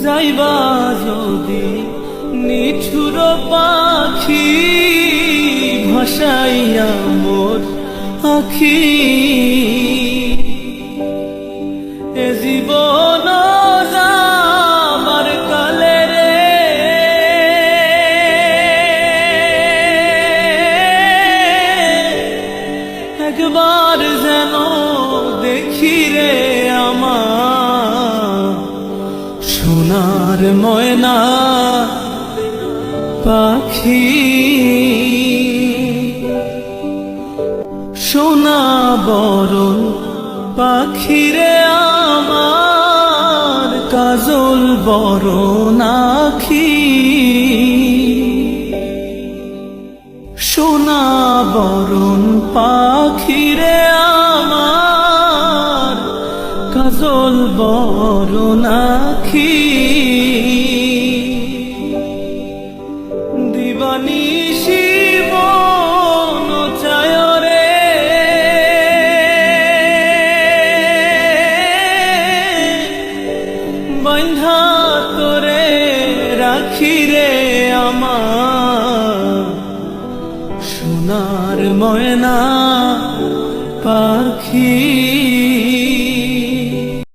যাইবা যদি নিঠুর পাখি ভাসাইয়া মোর আখি, এ জীবন যাবার কালে রে একবার যেন দেখি রে আমার সোনার ময়না পাখি। সোনা বরণ পাখি রে আমার কাজল বরণ আখি। সোনা বরণ পাখি রে আমার কাজল বরণ আখি। দিবানিশি মন চায় রে বন্ধা তোরে রাখি রে আমার সোনার ময়না পাখি।